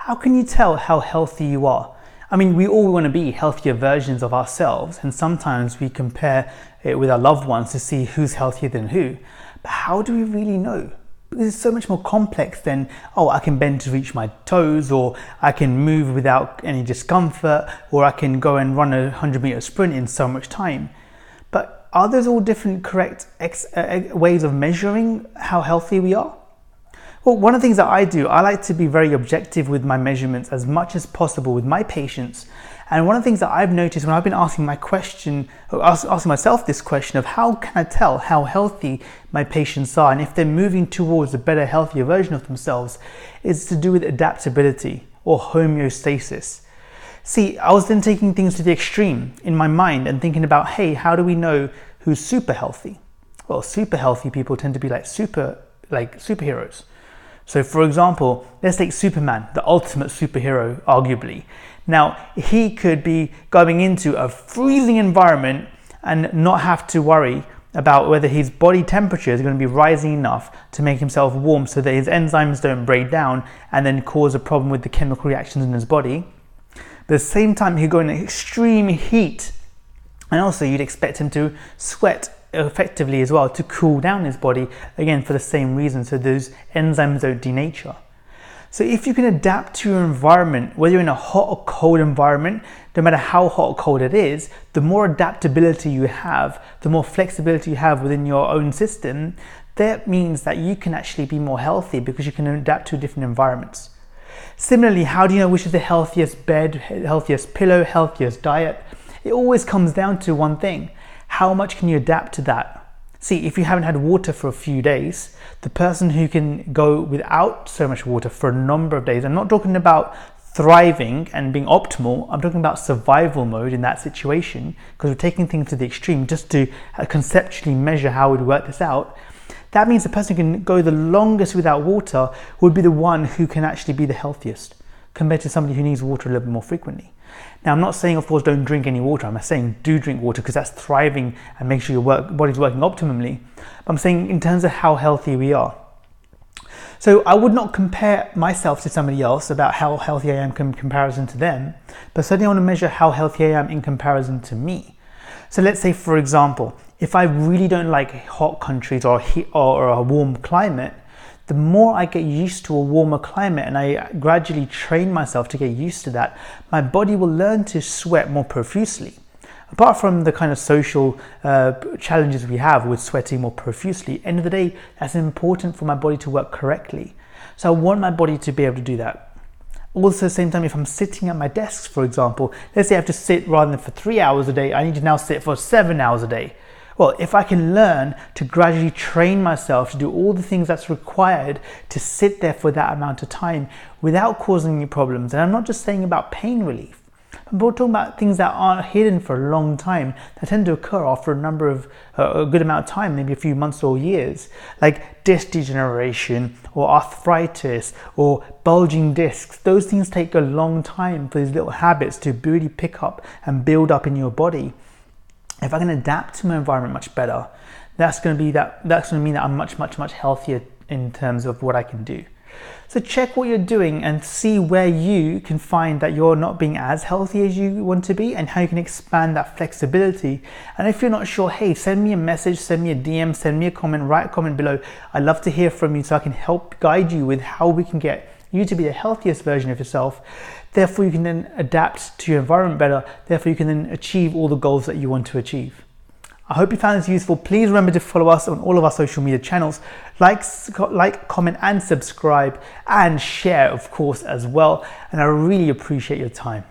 how can you tell how healthy you are? I mean, we all want to be healthier versions of ourselves, and sometimes we compare it with our loved ones to see who's healthier than who. But how do we really know? Because it's so much more complex than, oh, I can bend to reach my toes, or I can move without any discomfort, or I can go and run a 100-meter sprint in so much time. But are those all different correct ways of measuring how healthy we are? Well, one of the things that I do, I like to be very objective with my measurements as much as possible with my patients. And one of the things that I've noticed when I've been asking myself this question of how can I tell how healthy my patients are and if they're moving towards a better, healthier version of themselves, is to do with adaptability or homeostasis. See, I was then taking things to the extreme in my mind and thinking about, hey, how do we know who's super healthy? Well, super healthy people tend to be like superheroes. So for example, let's take Superman, the ultimate superhero, arguably. Now, he could be going into a freezing environment and not have to worry about whether his body temperature is going to be rising enough to make himself warm so that his enzymes don't break down and then cause a problem with the chemical reactions in his body. But at the same time, he'd go in extreme heat, and also you'd expect him to sweat effectively as well to cool down his body, again for the same reason, so those enzymes don't denature. So if you can adapt to your environment, whether you're in a hot or cold environment, no matter how hot or cold it is, the more adaptability you have, the more flexibility you have within your own system, that means that you can actually be more healthy because you can adapt to different environments. Similarly, how do you know which is the healthiest bed, healthiest pillow, healthiest diet? It always comes down to one thing. How much can you adapt to that? See, if you haven't had water for a few days, the person who can go without so much water for a number of days, I'm not talking about thriving and being optimal, I'm talking about survival mode in that situation, because we're taking things to the extreme just to conceptually measure how we'd work this out. That means the person who can go the longest without water would be the one who can actually be the healthiest, compared to somebody who needs water a little bit more frequently. Now, I'm not saying, of course, don't drink any water. I'm saying do drink water because that's thriving and make sure your body's working optimally. But I'm saying in terms of how healthy we are. So I would not compare myself to somebody else about how healthy I am in comparison to them, but certainly I want to measure how healthy I am in comparison to me. So let's say, for example, if I really don't like hot countries or a warm climate, the more I get used to a warmer climate and I gradually train myself to get used to that, my body will learn to sweat more profusely. Apart from the kind of social challenges we have with sweating more profusely, end of the day, that's important for my body to work correctly. So I want my body to be able to do that. Also, at the same time, if I'm sitting at my desk, for example, let's say I have to sit rather than for 3 hours a day, I need to now sit for 7 hours a day. Well, if I can learn to gradually train myself to do all the things that's required to sit there for that amount of time without causing any problems, and I'm not just saying about pain relief, I'm talking about things that aren't hidden for a long time, that tend to occur after a good amount of time, maybe a few months or years, like disc degeneration or arthritis or bulging discs. Those things take a long time for these little habits to really pick up and build up in your body. If I can adapt to my environment much better, that's going to mean that I'm much healthier in terms of what I can do. So check what you're doing and see where you can find that you're not being as healthy as you want to be and how you can expand that flexibility. And if you're not sure, hey, send me a message, send me a DM, send me a comment, write a comment below. I'd love to hear from you so I can help guide you with how we can get you to be the healthiest version of yourself. Therefore, you can then adapt to your environment better. Therefore, you can then achieve all the goals that you want to achieve. I hope you found this useful. Please remember to follow us on all of our social media channels. Like, comment, and subscribe, and share, of course, as well. And I really appreciate your time.